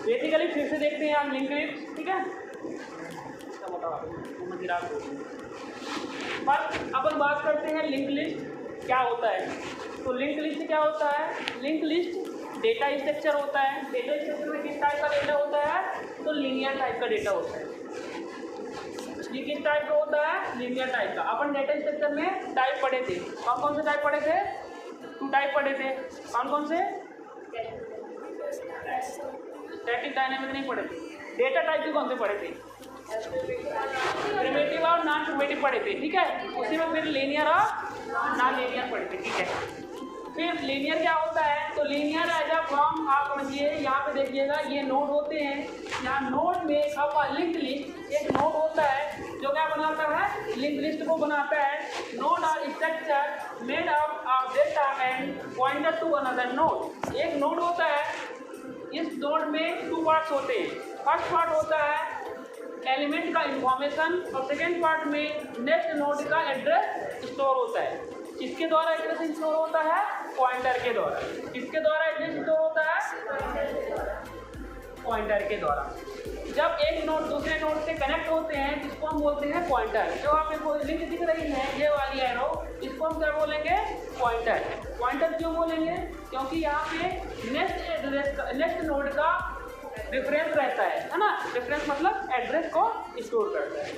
Basically फिर से देखते हैं आप लिंक लिस्ट, ठीक है। पर अपन बात करते हैं लिंक लिस्ट क्या होता है। तो लिंक लिस्ट क्या होता है? लिंक लिस्ट डेटा स्ट्रक्चर होता है। डेटा स्ट्रक्चर में किस टाइप का डेटा होता है? तो लीनियर टाइप का डेटा होता है। ये किस टाइप का होता है? लीनियर टाइप का। अपन डेटा स्ट्रक्चर में टाइप पढ़े थे। कौन कौन से टाइप पढ़े थे? 2 टाइप पढ़े थे। कौन कौन से? स्टैटिक डायनामिक नहीं पढ़े थे। डेटा टाइप के कौन से पढ़े थे? प्रिमिटिव और नॉन प्रिमिटिव पढ़े थे, ठीक है। उसी में फिर लीनियर और नॉन लीनियर पढ़े थे, ठीक है। फिर लीनियर क्या होता है? तो लीनियर एज अ फॉर्म आप समझिए, यहाँ पे देखिएगा ये नोड होते हैं। यहाँ नोड में अब लिंक लिस्ट एक नोड होता है जो क्या बनाता है? लिंक लिस्ट को बनाता है। नोड और structure made of data and pointer to another node. एक नोड होता है, इस नोड में 2 पार्ट्स होते हैं। फर्स्ट पार्ट होता है एलिमेंट का इंफॉर्मेशन और सेकेंड पार्ट में नेक्स्ट नोड का एड्रेस स्टोर होता है। किसके द्वारा एड्रेस स्टोर होता है? पॉइंटर के द्वारा। किसके द्वारा एड्रेस स्टोर होता है? पॉइंटर के द्वारा। जब एक नोड दूसरे नोड से कनेक्ट होते हैं जिसको हम बोलते हैं पॉइंटर। जो आपको लिंक दिख रही है ये वाली एरो, इसको हम क्या बोलेंगे? पॉइंटर। पॉइंटर क्यों बोलेंगे? क्योंकि यहाँ पे नेक्स्ट एड्रेस नेक्स्ट नोड का रेफरेंस रहता है ना। रेफरेंस मतलब एड्रेस को स्टोर करता है।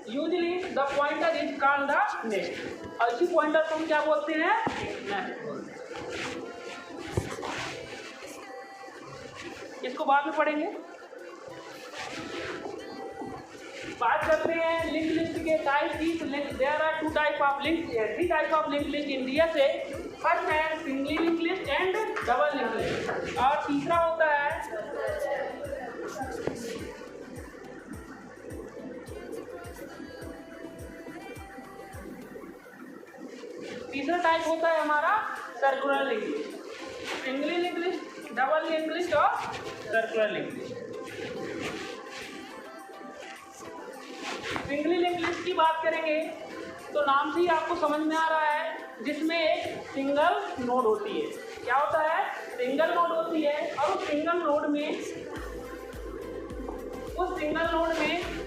Usually the pointer is called the next. और इसी पॉइंटर को हम क्या बोलते हैं? नेक्स्ट बोलते हैं। इसको बाद में पढ़ेंगे। बात करते हैं लिंक लिस्ट के टाइप की। There are 2 type of link, 3 type of link list in DSA. First है singly link list and double link list. और तीसरा होता है तीसरा टाइप होता है हमारा circular link list. Singly link list, double link list और circular link list. Singly link list की बात करेंगे तो नाम से ही आपको समझ में आ रहा है, जिसमें एक सिंगल नोड होती है। क्या होता है? सिंगल नोड होती है। और उस सिंगल नोड में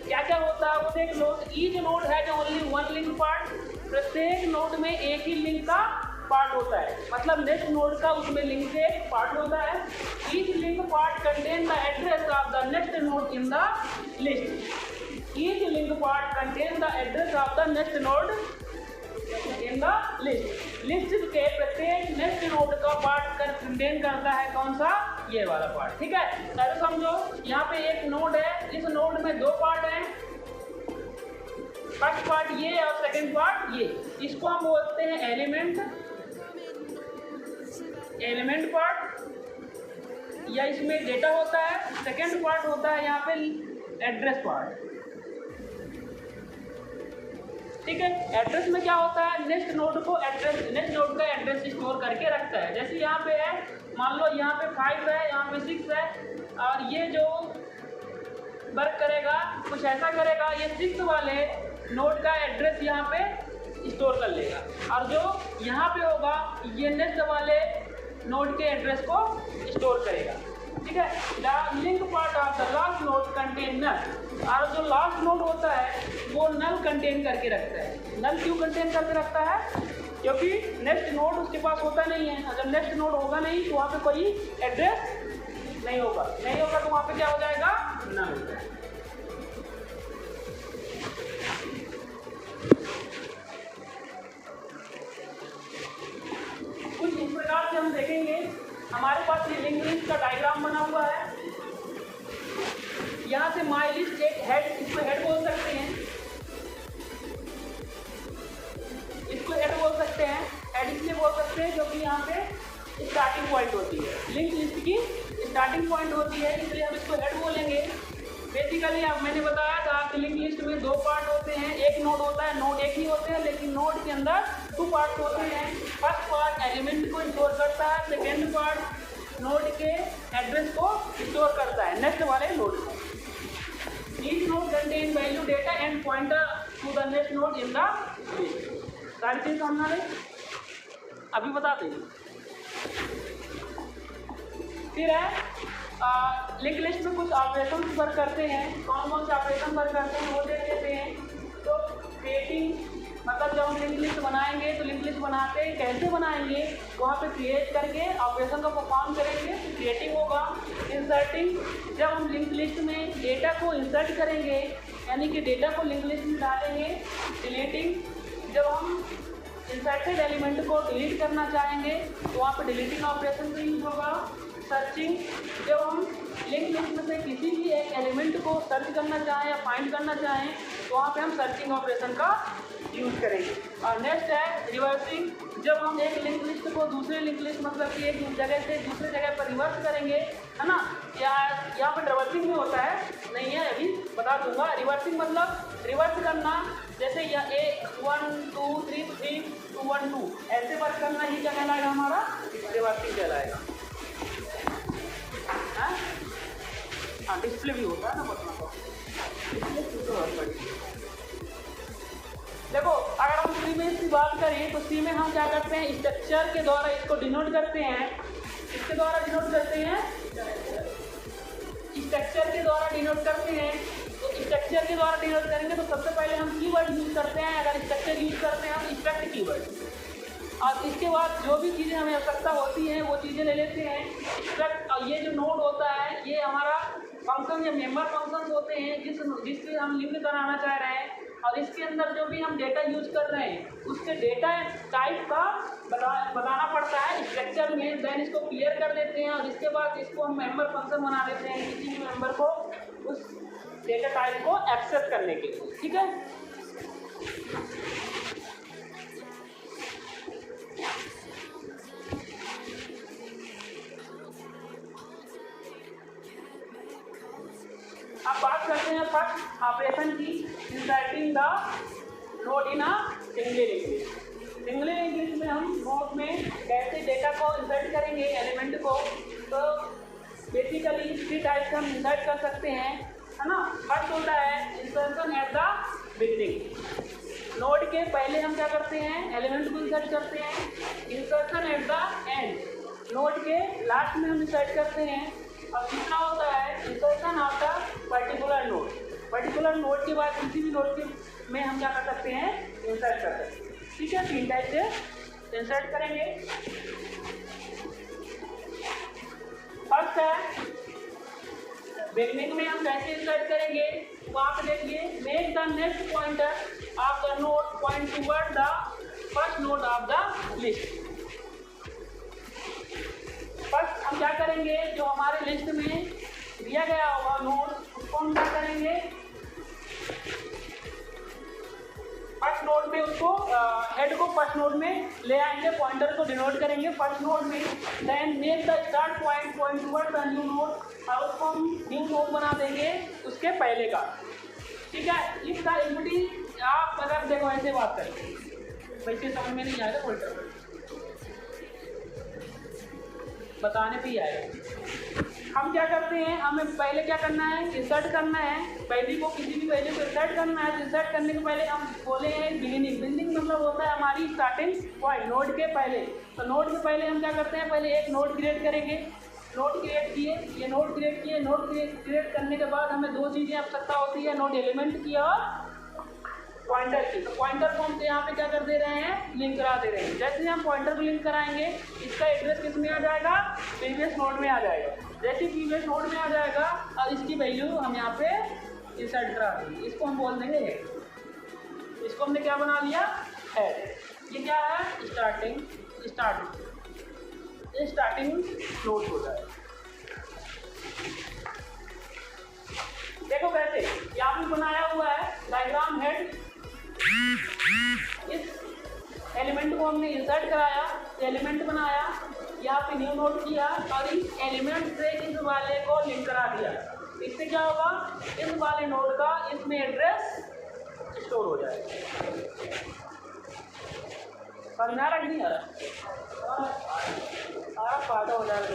क्या क्या होता है वो देख लो। ईच नोड है जो ओनली 1 लिंक पार्ट। प्रत्येक नोड में एक ही लिंक का पार्ट होता है, मतलब नेक्स्ट नोड का उसमें लिंक से एक पार्ट होता है। Each link part contain the address of the next node in the list. Each link part contain the address of the next node in the list. List के प्रत्येक next node का part contain करता है कौन सा? ये वाला part, ठीक है। तो समझो यहाँ पे एक नोड है, इस नोड में 2 पार्ट हैं। फर्स्ट पार्ट ये और सेकंड पार्ट ये। इसको हम बोलते हैं एलिमेंट पार्ट, या इसमें डेटा होता है। सेकंड पार्ट होता है यहाँ पे एड्रेस पार्ट, ठीक है। एड्रेस में क्या होता है? नेक्स्ट नोड का एड्रेस स्टोर करके रखता है। जैसे यहाँ पे है, मान लो यहाँ पे 5 है, यहाँ पे 6 है, और ये जो वर्क करेगा कुछ ऐसा करेगा, ये 6 वाले नोड का एड्रेस यहाँ पे स्टोर कर लेगा, और जो यहाँ पे होगा ये नेक्स्ट वाले नोड के एड्रेस को स्टोर करेगा, ठीक है। The link part of the last node contain null. और जो लास्ट नोड होता है वो नल कंटेन करके रखता है। नल क्यों कंटेन करके रखता है? क्योंकि नेक्स्ट नोड उसके पास होता नहीं है। अगर नेक्स्ट नोड होगा नहीं तो वहाँ पे कोई एड्रेस नहीं होगा तो वहाँ पे क्या हो जाएगा? नल हो जाएगा। कुछ इस प्रकार से हम देखेंगे। हमारे पास ये लिंक लिस्ट का डायग्राम बना हुआ है। यहाँ से माई लिस्ट एक हेड, इसको हेड बोल सकते हैं, हेड इसलिए बोल सकते हैं क्योंकि यहाँ पे स्टार्टिंग पॉइंट होती है। लिंक लिस्ट की स्टार्टिंग पॉइंट होती है, इसलिए हम इसको हेड बोलेंगे। बेसिकली अब मैंने बताया था कि लिंक लिस्ट में 2 पार्ट होते हैं। एक नोड होता है, नोड एक ही होते हैं, लेकिन नोड के अंदर 2 पार्ट होते हैं। फर्स्ट पार्ट एलिमेंट को स्टोर करता है, सेकेंड पार्ट नोड के एड्रेस को स्टोर करता है नेक्स्ट वाले नोड को। Each node contain value data and pointer to the next node in the list. सारी चीज समझना है, अभी बताते हैं। फिर है लिंक लिस्ट में कुछ ऑपरेशन पर करते हैं, कौन कौन से ऑपरेशन पर करते हैं वो देख लेते हैं। तो क्रिएटिंग, मतलब जब हम लिंक लिस्ट बनाएंगे तो लिंक लिस्ट बनाते हैं कैसे बनाएंगे, वहाँ पे क्रिएट करके ऑपरेशन को परफॉर्म करेंगे, क्रिएटिंग होगा। इंसर्टिंग, जब हम लिंक लिस्ट में डेटा को इंसर्ट करेंगे यानी कि डेटा को लिंक लिस्ट में डालेंगे। डिलीटिंग, जब हम इंसर्टेड एलिमेंट को डिलीट करना चाहेंगे तो वहाँ पे डिलीटिंग ऑपरेशन का यूज होगा। सर्चिंग, जब हम लिंक लिस्ट में से किसी भी एक एलिमेंट को सर्च करना चाहें या फाइंड करना चाहें तो वहाँ पे हम सर्चिंग ऑपरेशन का यूज़ करेंगे। और नेक्स्ट है रिवर्सिंग, जब हम एक लिंक लिस्ट को दूसरे लिंक लिस्ट मतलब कि एक जगह से दूसरे जगह पर रिवर्स करेंगे, है ना। यहाँ पर रिवर्सिंग में होता है, नहीं है अभी बता दूंगा। रिवर्सिंग मतलब रिवर्स करना, जैसे या 1 2 3 3 2 1 2 ऐसे वर्क करना ही क्या कहलाएगा, हमारा रिवर्सिंग कहलाएगा। हाँ, डिस्प्ले भी होता है ना बटन को, डिस्प्ले तो बहुत बड़ी। देखो अगर हम सी में इसकी बात करें तो सी में हम क्या करते हैं, स्ट्रक्चर के द्वारा इसको डिनोट करते हैं। इसके द्वारा डिनोट करते हैं, स्ट्रक्चर के द्वारा डिनोट करते हैं। तो स्ट्रक्चर के द्वारा डिनोट करेंगे तो सबसे पहले हम कीवर्ड यूज करते हैं। अगर स्ट्रक्चर यूज करते हैं हम स्ट्रक्ट कीवर्ड, और इसके बाद जो भी चीज़ें हमें आवश्यकता होती हैं वो चीज़ें ले लेते हैं स्ट्रक्ट। और ये जो नोड होता है ये हमारा फंक्शन या मेंबर फंक्शन होते हैं जिससे हम लिंक कराना चाह रहे हैं। और इसके अंदर जो भी हम डेटा यूज कर रहे हैं उसके डेटा टाइप का बताना पड़ता है स्ट्रक्चर में। देन इसको क्लियर कर देते हैं और इसके बाद इसको हम मेंबर फंक्शन बना देते हैं किसी भी मेंबर को उस डेटा टाइप को एक्सेस करने के लिए, ठीक है। अब बात करते हैं फर्स्ट ऑपरेशन की, inserting the node in a single link list. Single link list में हम नोड में कैसे डेटा को इंसर्ट करेंगे एलिमेंट को, तो बेसिकली 3 टाइप से हम इंसर्ट कर सकते हैं, है ना। फर्स्ट होता है insertion at the beginning. Node के पहले हम क्या करते हैं, एलिमेंट को इंसर्ट करते हैं। Insertion at the end, node के लास्ट में हम इंसर्ट करते हैं। और तीसरा होता है insertion after particular node. Particular node के बाद किसी भी नोड के में हम क्या कर सकते हैं, इंसर्ट कर सकते हैं, ठीक है। 3 टाइप से इंसर्ट करेंगे। फर्स्ट है बिगिनिंग में हम कैसे इंसर्ट करेंगे, तो आप देखिए, make the next pointer of the node point toward the first node of the list. First हम क्या करेंगे, जो हमारे लिस्ट में दिया गया होगा नोड उसको हम क्या करेंगे, फर्स्ट नोड में उसको हेड को फर्स्ट नोड में ले आएंगे, पॉइंटर को डिनोट करेंगे फर्स्ट नोड में। Then make the start point point toward the new node, और उसको हम न्यू नोड बना देंगे उसके पहले का, ठीक है। इसका इक्विटी आप अगर देखो ऐसे बात करें, वैसे समझ में नहीं आएगा, उल्टा बताने पे ही आएगा। हम क्या करते हैं, हमें पहले क्या करना है, इंसर्ट करना है वैल्यू को, किसी भी वैल्यू को इंसर्ट करना है। तो इंसर्ट करने के पहले हम बोले हैं बिगिनिंग। बिगिनिंग मतलब होता है हमारी स्टार्टिंग पॉइंट नोड के पहले। तो नोड के पहले हम क्या करते हैं, पहले एक नोड क्रिएट करेंगे। नोड क्रिएट किए, ये नोड क्रिएट किए। नोड क्रिएट करने के बाद हमें 2 चीज़ें आवश्यकता होती है, नोड एलिमेंट की और पॉइंटर की। तो पॉइंटर को हम यहाँ पे क्या कर दे रहे हैं, लिंक करा दे रहे हैं। जैसे हम पॉइंटर को लिंक कराएंगे इसका एड्रेस किस में आ जाएगा, प्रीवियस नोड में आ जाएगा। जैसे प्रीवियस नोड में आ जाएगा और इसकी वैल्यू हम यहाँ पे इंसर्ट करा देंगे। इसको हम बोल देंगे हेड। इसको हमने क्या बना लिया, हेड। ये क्या है, स्टार्टिंग नोड हो जाएगा। देखो कैसे यहाँ पे बनाया हुआ है डायग्राम हेड। इस एलिमेंट को हमने इंसर्ट कराया, एलिमेंट बनाया, यहाँ पे न्यू नोड किया और इस एलिमेंट से इस वाले को लिंक करा दिया। इससे क्या होगा, इस वाले नोड का इसमें एड्रेस स्टोर हो जाएगा। समझा रहा नहीं आ रहा, सारा फायदा हो जाएगा।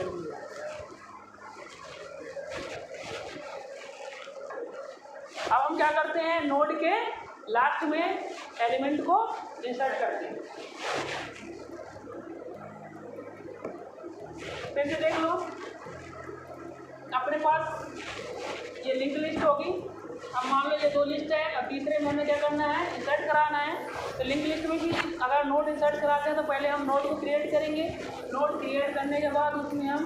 अब हम क्या करते हैं, नोड के लास्ट में एलिमेंट को इंसर्ट करते हैं। फिर से देख लो, पास ये लिंक लिस्ट होगी। अब मान लो ये 2 लिस्ट है, अब तीसरे में हमें क्या करना है, इंसर्ट कराना है। तो लिंक लिस्ट में भी अगर नोड इंसर्ट कराते हैं तो पहले हम नोड को क्रिएट करेंगे। नोड क्रिएट करने के बाद उसमें हम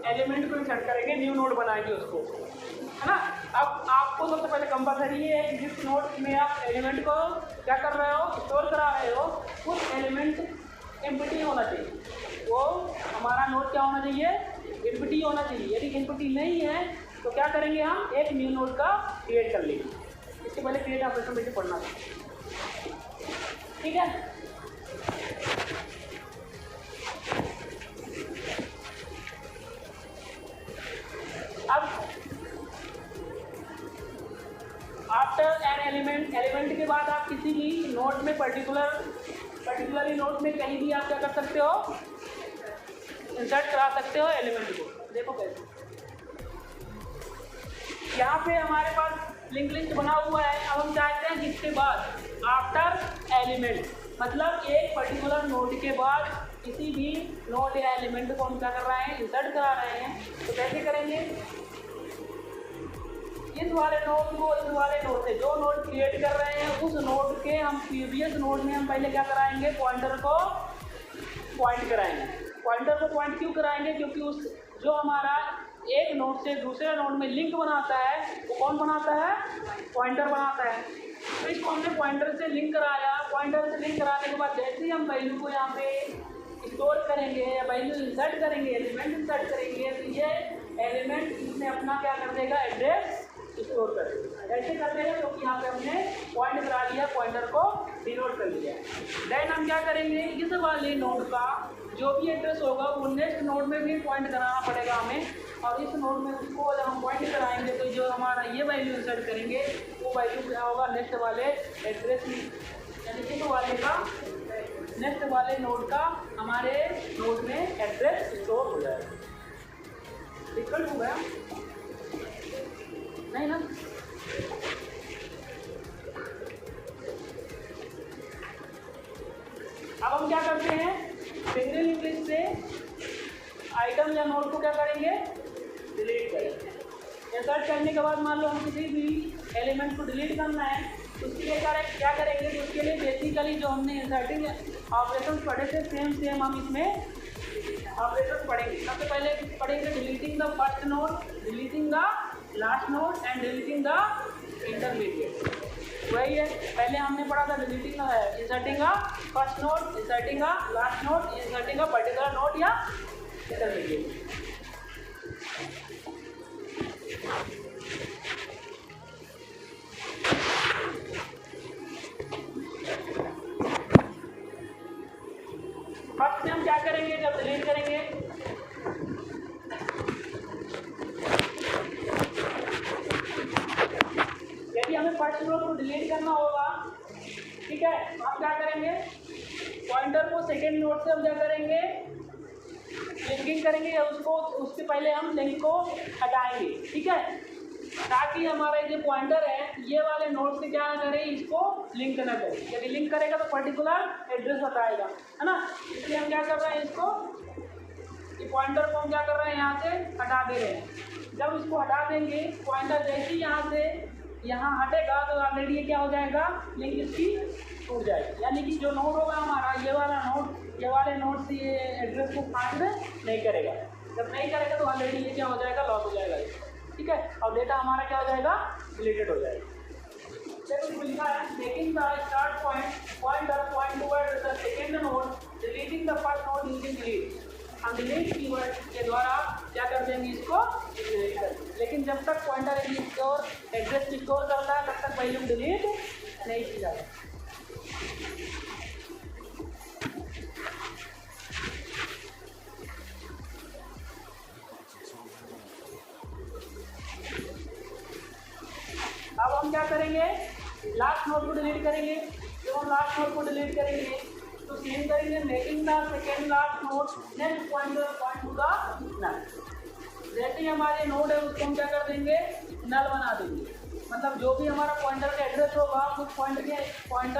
एलिमेंट को इंसर्ट करेंगे, न्यू नोड बनाएंगे उसको, है ना। अब आपको सबसे पहले कंपलसरी ये है कि जिस नोड में आप एलिमेंट को क्या कर रहे हो, स्टोर करा रहे हो, उस एलिमेंट एम्प्टी होना चाहिए। वो हमारा नोड क्या होना चाहिए, एम्प्टी होना चाहिए। यदि एम्प्टी नहीं है तो क्या करेंगे, हम एक न्यू नोड का क्रिएट कर लेंगे। इसके पहले क्रिएट ऑपरेशन मुझे पढ़ना था, ठीक है। अब आफ्टर एन एलिमेंट के बाद आप किसी भी नोड में पर्टिकुलरली नोड में कहीं भी आप क्या कर सकते हो, इंसर्ट करा सकते हो एलिमेंट को। देखो कैसे, यहाँ पे हमारे पास लिंक लिस्ट बना हुआ है। अब हम चाहते हैं जिसके बाद आफ्टर एलिमेंट, मतलब एक पर्टिकुलर नोड के बाद किसी भी नोड या एलिमेंट को हम क्या कर रहे हैं, इंसर्ट करा रहे हैं। तो कैसे करेंगे, इस वाले नोड को इस वाले नोड से जो नोड क्रिएट कर रहे हैं उस नोड के हम प्रीवियस नोड में हम पहले क्या कराएंगे, पॉइंटर को पॉइंट कराएंगे। पॉइंटर को पॉइंट क्यों कराएंगे, क्योंकि उस जो हमारा एक नोड से दूसरे नोड में लिंक बनाता है वो कौन बनाता है, पॉइंटर बनाता है। तो इसको हमने पॉइंटर से लिंक कराया। पॉइंटर से लिंक कराने के बाद जैसे ही हम वैल्यू को यहाँ पे स्टोर करेंगे या वैल्यू इंसर्ट करेंगे, एलिमेंट इंसर्ट करेंगे, तो ये एलिमेंट इसमें अपना क्या कर देगा, एड्रेस स्टोर कर देगा। ऐसे कर देगा क्योंकि यहाँ पे हमने पॉइंट करा लिया, पॉइंटर को डिनोट कर लिया। देन हम क्या करेंगे, इस वाले नोड का जो भी एड्रेस होगा वो नेक्स्ट नोड में भी पॉइंट कराना पड़ेगा हमें। और इस नोड में उसको जब हम पॉइंट कराएंगे तो जो हमारा ये वैल्यू इंसर्ट करेंगे वो वैल्यू क्या होगा, नेक्स्ट वाले एड्रेस, यानी इस वाले का नेक्स्ट वाले नोड का हमारे नोड में एड्रेस स्टोर हो जाएगा। डिफिकल्ट हो गया नहीं ना। अब हम क्या करते हैं, सिंगल लिंक लिस्ट से आइटम या नोड को क्या करेंगे, डिलीट करेंगे। इंसर्ट करने के बाद मान लो हम किसी भी एलिमेंट को डिलीट करना है तो उसके लिए क्या करेंगे, तो उसके लिए बेसिकली जो हमने इंसर्टिंग ऑपरेशन पढ़े थे सेम हम इसमें ऑपरेशन पढ़ेंगे। सबसे पहले पढ़ेंगे deleting the first node, deleting the last node and deleting the intermediate. वही है, पहले हमने पढ़ा था deleting inserting the first node, inserting the last node, inserting the particular node या इंटरमीडिएट। फर्स्ट में हम क्या करेंगे, जब डिलीट करेंगे यदि हमें फर्स्ट नोड को डिलीट करना होगा, ठीक है, तो हम क्या करेंगे, पॉइंटर को सेकेंड नोड से हम क्या करेंगे, लिंकिंग करेंगे या उसके पहले हम लिंक को हटाएंगे, ठीक है, ताकि हमारा ये पॉइंटर है ये वाले नोड से क्या करे, इसको लिंक ना करे। यदि लिंक करेगा तो पर्टिकुलर एड्रेस बताएगा, है ना। इसलिए हम क्या कर रहे हैं, इसको ये पॉइंटर को हम क्या कर रहे हैं, यहाँ से हटा दे रहे हैं। जब इसको हटा देंगे, पॉइंटर जैसे ही यहाँ से यहाँ हटेगा तो ऑलरेडी ये क्या हो जाएगा, लिंक इसकी टूट जाएगी। यानी कि जो नोड होगा हमारा ये वाला नोड, ये वाले नोड से ये एड्रेस को फाइंड नहीं करेगा। जब नहीं करेगा तो ऑलरेडी ये क्या हो जाएगा, लॉस हो जाएगा, ठीक है, और डेटा हमारा क्या हो जाएगा, डिलीटेड हो जाएगा। देखो इसमें लिखा है making the start pointer point toward the second node, deleting the first node using delete. हम डिलीट कीवर्ड के द्वारा क्या कर देंगे, इसको डिलीट कर देंगे। लेकिन जब तक पॉइंटर स्टोर एड्रेस स्टोर करता है तब तक वैल्यू डिलीट नहीं की जाएगी। अब हम क्या करेंगे, लास्ट नोड को डिलीट करेंगे। जब हम लास्ट नोड को डिलीट करेंगे तो सेम करेंगे making the second last node next pointer point to the null. जैसे ही हमारे नोड है उसको हम क्या कर देंगे, नल बना देंगे। मतलब जो भी हमारा पॉइंटर का एड्रेस होगा उस पॉइंटर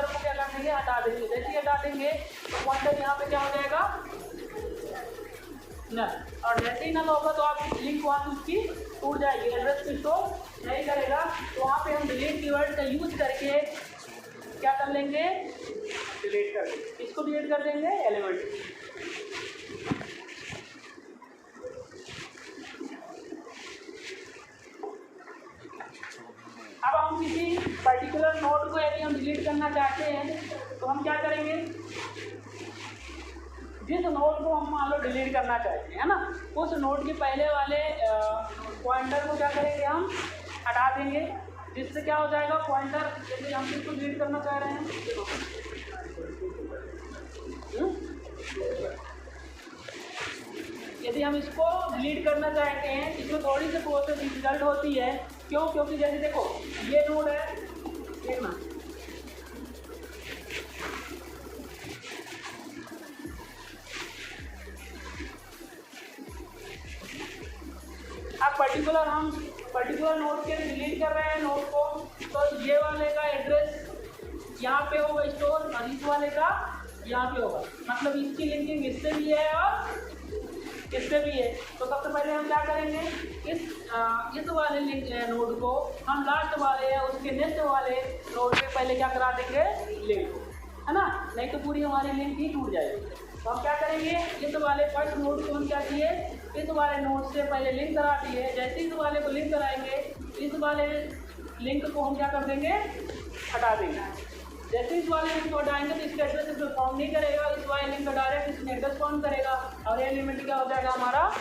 को क्या कर देंगे, हटा देंगे। जैसे ही हटा देंगे तो पॉइंटर यहाँ पे क्या हो जाएगा, न, और जैसे ही नल होगा तो आप लिंक वहाँ से उसकी टूट जाएगी, एड्रेस को स्टोर नहीं करेगा। तो वहाँ पे हम डिलीट कीवर्ड का यूज करके क्या कर लेंगे, डिलीट कर देंगे। इसको डिलीट कर देंगे एलिमेंट। अब हम किसी पर्टिकुलर नोड को यदि हम डिलीट करना चाहते हैं तो हम क्या करेंगे, जिस नोड को हम मान लो डिलीट करना चाहते हैं, है ना, उस नोड के पहले वाले पॉइंटर को क्या करेंगे, हम हटा देंगे, जिससे क्या हो जाएगा, पॉइंटर यदि हम इसको डिलीट करना चाह रहे हैं, यदि हम इसको डिलीट करना चाहते हैं, इसमें थोड़ी सी प्रोसेस डिफिकल्ट होती है। क्यों? क्योंकि जैसे देखो ये नोड है, देखना अब हम पर्टिकुलर नोड के डिलीट कर रहे हैं नोड को, तो ये वाले का एड्रेस यहाँ पे होगा स्टोर, और इस वाले का यहाँ पे होगा, मतलब इसकी लिंकिंग इससे भी है और इससे भी है। तो सबसे पहले हम क्या करेंगे, इस वाले लिंक नोड को हम लास्ट वाले या उसके नेक्स्ट वाले नोड पे पहले क्या करा देंगे, लिंक, है ना, नहीं तो पूरी हमारी लिंक ही टूट जाएगी। तो हम क्या करेंगे, इस वाले फर्स्ट नोड को हम क्या किए, इस वाले नोड से पहले लिंक करा दिए, जैसे इस वाले को लिंक कराएंगे, इस वाले लिंक को हम क्या कर देंगे, हटा देंगे। जैसे इस वाले लिंक को हटाएंगे तो इसका एड्रेस इसमें फाउंड नहीं करेगा, इस वाले लिंक का डायरेक्ट इसमें एड्रेस फाउंड करेगा, और ये एलिमेंट क्या हो जाएगा हमारा,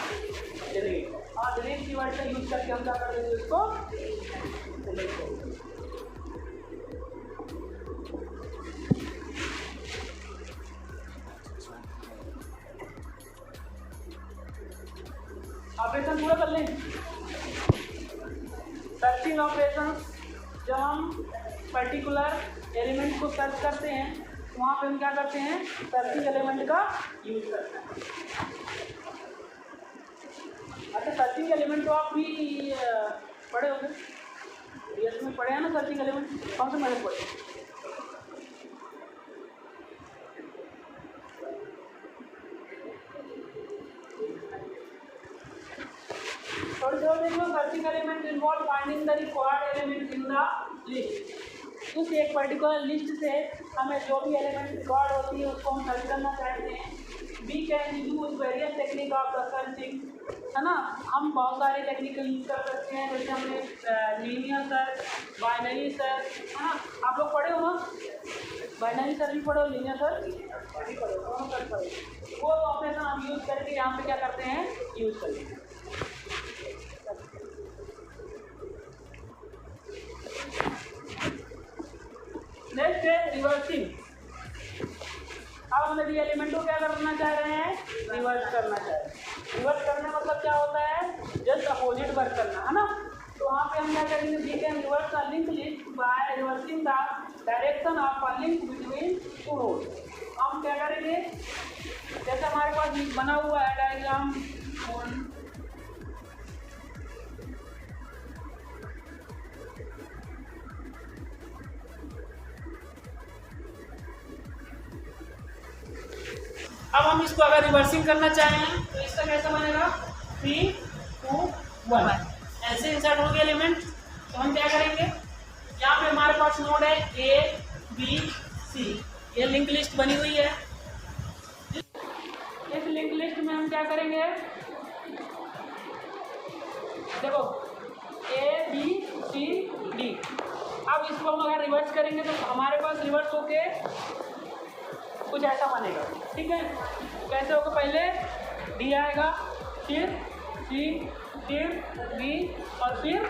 डिलीट। और डिलीट कीवर्ड का यूज करके हम क्या कर देंगे, उसको डिलीट करेंगे। ऑपरेशन पूरा कर लें। सर्चिंग ऑपरेशन, जब हम पर्टिकुलर एलिमेंट को सर्च करते हैं तो वहाँ पे हम क्या करते हैं, सर्चिंग एलिमेंट का यूज करते हैं। अच्छा, सर्चिंग एलिमेंट तो आप भी पढ़े होंगे, डीएस में पढ़े हैं ना सर्चिंग एलिमेंट, कौन से मैंने पढ़े? थोड़ी देर देखो, searching element involve finding the required element in the list. उस एक पर्टिकुलर लिस्ट से हमें जो भी एलिमेंट रिकॉर्ड होती है उसको हम सर्च करना चाहते हैं। We can use various technique of the searching, है ना, हम बहुत सारे टेक्निक यूज कर सकते हैं, जैसे हमने लीनियर सर्च, बाइनरी सर्च, है ना, आप लोग पढ़े हो ना, बाइनरी सर्च भी पढ़े हो, लीनियर सर्च भी पढ़े हो, दोनों सर्च पढ़े। वो ऑपरेशन हम यूज करके यहाँ पे क्या करते हैं, यूज करते हैं। नेक्स्ट है रिवर्सिंग। अब हम यदि एलिमेंट को क्या करना चाह रहे हैं, रिवर्स करना चाह रहे हैं। रिवर्स करना मतलब क्या होता है, जस्ट अपोजिट वर्क करना, है ना। तो वहाँ पे हम क्या करेंगे, we can reverse a link list by reversing the direction of a link between two nodes. हम क्या करेंगे, जैसे हमारे पास बना हुआ है डायग्राम, अब हम इसको अगर रिवर्सिंग करना चाहें तो इसका कैसा बनेगा, 3 2 1 ऐसे इंसर्ट हो गया एलिमेंट। तो हम क्या करेंगे, यहाँ पे हमारे पास नोड है A B C, ये लिंक लिस्ट बनी हुई है। इस लिंक लिस्ट में हम क्या करेंगे, देखो A B C D। अब इसको हम अगर रिवर्स करेंगे तो हमारे पास रिवर्स होके कुछ ऐसा बनेगा, ठीक है। कैसे होगा, पहले डी आएगा, फिर सी, फिर बी, और फिर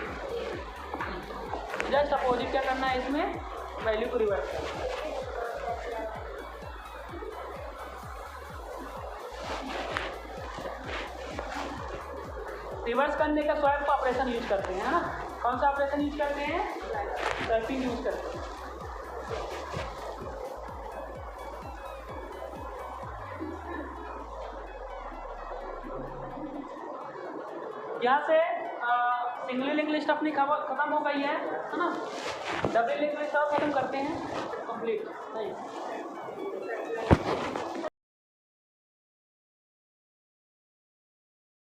जस्ट अपोजिट क्या करना है, इसमें वैल्यू को रिवर्स करना है। रिवर्स करने का स्वैप ऑपरेशन यूज करते हैं, है ना। कौन सा ऑपरेशन यूज करते हैं, स्वैपिंग यूज करते हैं। यहाँ से सिंगल लिंक लिस्ट अपनी खत्म हो गई है ना। डबल लिंक लिस्ट खत्म करते हैं, कंप्लीट नहीं।